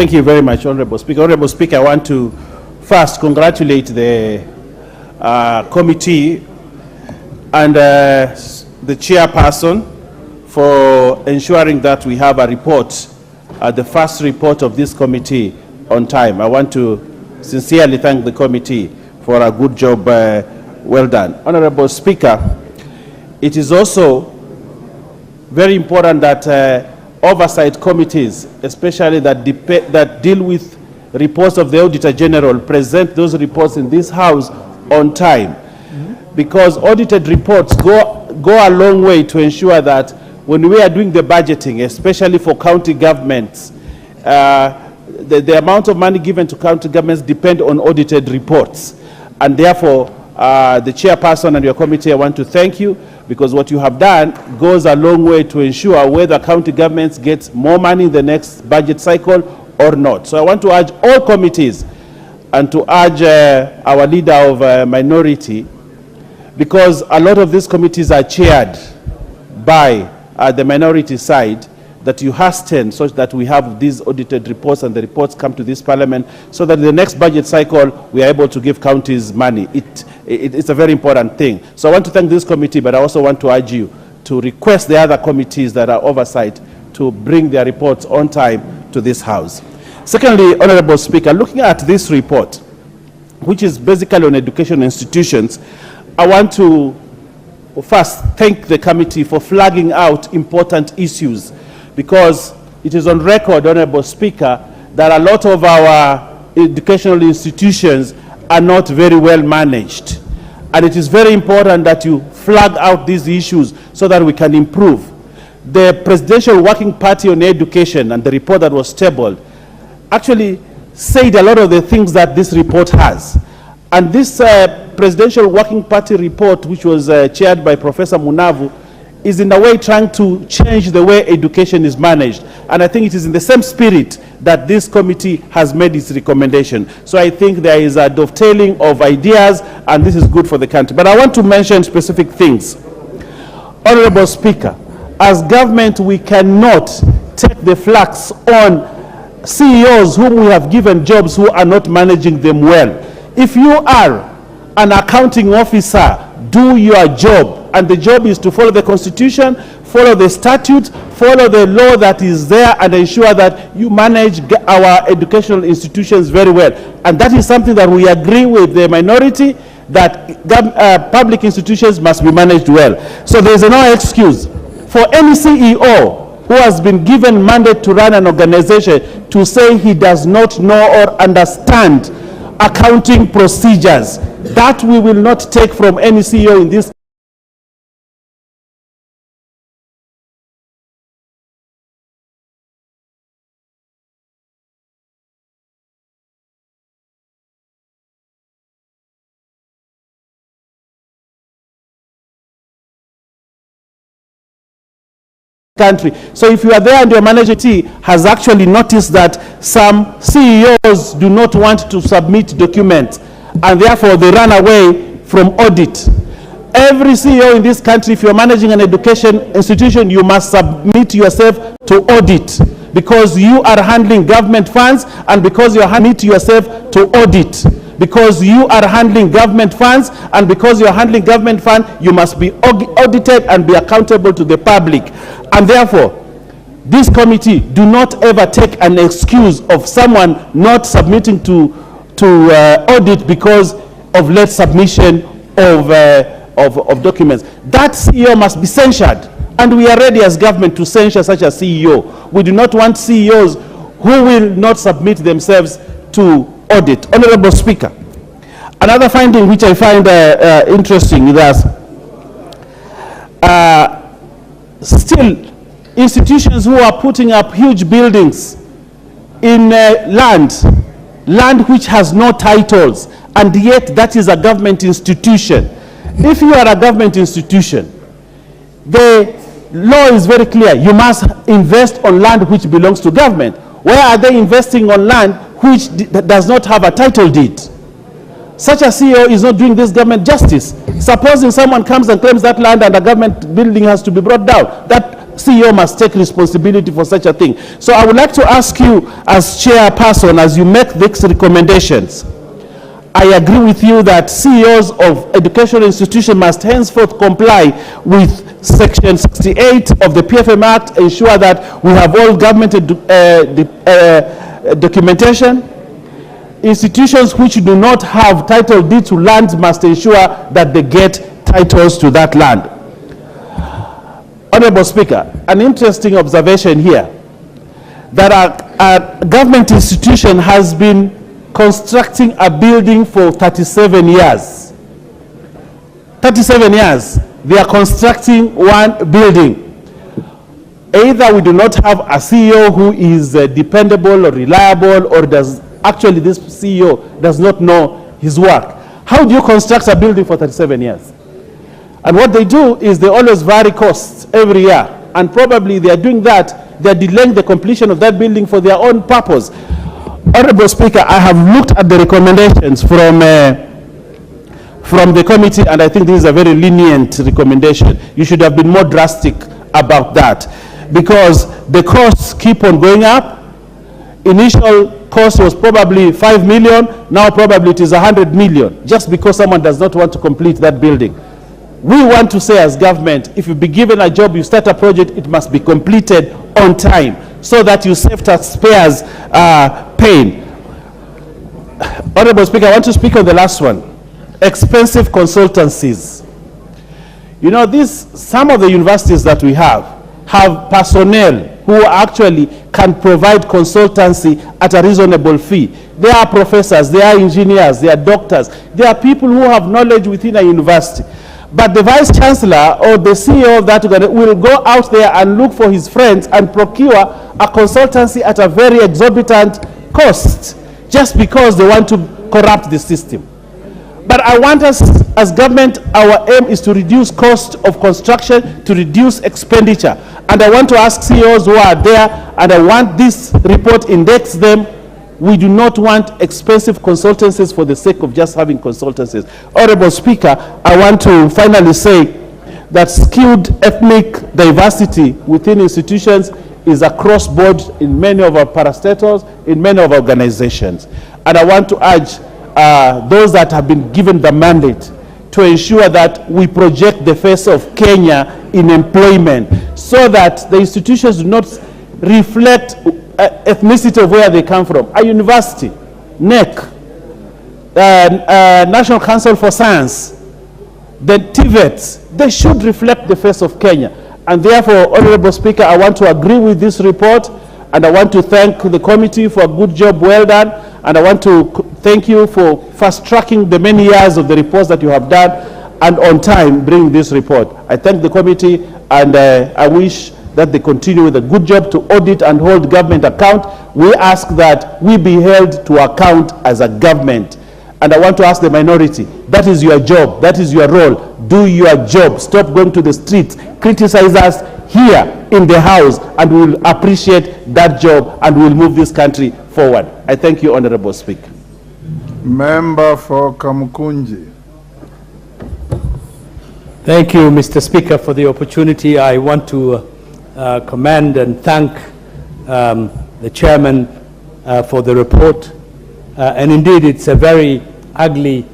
Thank you very much, Honorable Speaker. Honorable Speaker, I want to first congratulate the committee and the chairperson for ensuring that we have a report, the first report of this committee on time. I want to sincerely thank the committee for a good job, well done. Honorable Speaker, it is also very important that oversight committees, especially that deal with reports of the Auditor General, present those reports in this House on time. Because audited reports go a long way to ensure that when we are doing the budgeting, especially for county governments, the amount of money given to county governments depend on audited reports. And therefore, the chairperson and your committee, I want to thank you, because what you have done goes a long way to ensure whether county governments get more money in the next budget cycle or not. So I want to urge all committees and to urge our leader of minority, because a lot of these committees are chaired by the minority side, that you hasten such that we have these audited reports and the reports come to this parliament so that in the next budget cycle we are able to give counties money. It's a very important thing. So I want to thank this committee, but I also want to urge you to request the other committees that are oversight to bring their reports on time to this House. Secondly, Honorable Speaker, looking at this report, which is basically on education institutions, I want to first thank the committee for flagging out important issues, because it is on record, Honorable Speaker, that a lot of our educational institutions are not very well managed. And it is very important that you flag out these issues so that we can improve. The Presidential Working Party on Education and the report that was tabled actually said a lot of the things that this report has. And this Presidential Working Party report, which was chaired by Professor Munavu, is in a way trying to change the way education is managed. And I think it is in the same spirit that this committee has made its recommendation. So I think there is a dovetailing of ideas, and this is good for the country. But I want to mention specific things. Honorable Speaker, as government, we cannot take the flaks on CEOs whom we have given jobs who are not managing them well. If you are an accounting officer, do your job. And the job is to follow the Constitution, follow the statute, follow the law that is there, and ensure that you manage our educational institutions very well. And that is something that we agree with the minority, that public institutions must be managed well. So there is no excuse for any CEO who has been given mandate to run an organization to say he does not know or understand accounting procedures. That we will not take from any CEO in this country. So if you are there and your manager has actually noticed that some CEOs do not want to submit documents and therefore they run away from audit. Every CEO in this country, if you're managing an education institution, you must submit yourself to audit, because you are handling government funds, and because you submit yourself to audit. Because you are handling government funds, and because you're handling government funds, you must be audited and be accountable to the public. And therefore, this committee do not ever take an excuse of someone not submitting to audit because of late submission of documents. That CEO must be censured, and we are ready as government to censure such a CEO. We do not want CEOs who will not submit themselves to audit. Honorable Speaker, another finding which I find interesting is that still institutions who are putting up huge buildings in land which has no titles, and yet that is a government institution. If you are a government institution, the law is very clear. You must invest on land which belongs to government. Where are they investing on land which does not have a title deed? Such a CEO is not doing this government justice. Supposing someone comes and claims that land and a government building has to be brought down, that CEO must take responsibility for such a thing. So I would like to ask you as chairperson, as you make these recommendations, I agree with you that CEOs of educational institutions must henceforth comply with Section 68 of the PFM Act, ensure that we have all government documentation. Institutions which do not have title deed to land must ensure that they get titles to that land. Honorable Speaker, an interesting observation here, that a government institution has been constructing a building for 37 years. 37 years, they are constructing one building. Either we do not have a CEO who is dependable or reliable, or does actually this CEO does not know his work. How do you construct a building for 37 years? And what they do is they always vary costs every year. And probably they are doing that, they are delaying the completion of that building for their own purpose. Honorable Speaker, I have looked at the recommendations from the committee, and I think this is a very lenient recommendation. You should have been more drastic about that, because the costs keep on going up. Initial cost was probably 5 million, now probably it is 100 million, just because someone does not want to complete that building. We want to say as government, if you be given a job, you start a project, it must be completed on time, so that you save taxpayers pain. Honorable Speaker, I want to speak on the last one. Expensive consultancies. You know, some of the universities that we have personnel who actually can provide consultancy at a reasonable fee. They are professors, they are engineers, they are doctors, they are people who have knowledge within a university. But the vice chancellor or the CEO of that will go out there and look for his friends and procure a consultancy at a very exorbitant cost, just because they want to corrupt the system. But I want us as government, our aim is to reduce cost of construction, to reduce expenditure. And I want to ask CEOs who are there, and I want this report index them. We do not want expensive consultancies for the sake of just having consultancies. Honorable Speaker, I want to finally say that skilled ethnic diversity within institutions is across board in many of our parastatals, in many of our organizations. And I want to urge those that have been given the mandate to ensure that we project the face of Kenya in employment, so that the institutions do not reflect ethnicity of where they come from. A university, NEC, National Council for Science, the TVETs, they should reflect the face of Kenya. And therefore, Honorable Speaker, I want to agree with this report, and I want to thank the committee for a good job well done, and I want to thank you for fast-tracking the many years of the reports that you have done, and on time bring this report. I thank the committee, and I wish that they continue with a good job to audit and hold government account. We ask that we be held to account as a government. And I want to ask the minority, that is your job, that is your role. Do your job. Stop going to the streets. Criticize us here in the House, and we will appreciate that job, and we will move this country forward. I thank you, Honorable Speaker. Member for Kamukunji. Thank you, Mr. Speaker, for the opportunity. I want to commend and thank the chairman for the report. And indeed, it's a very ugly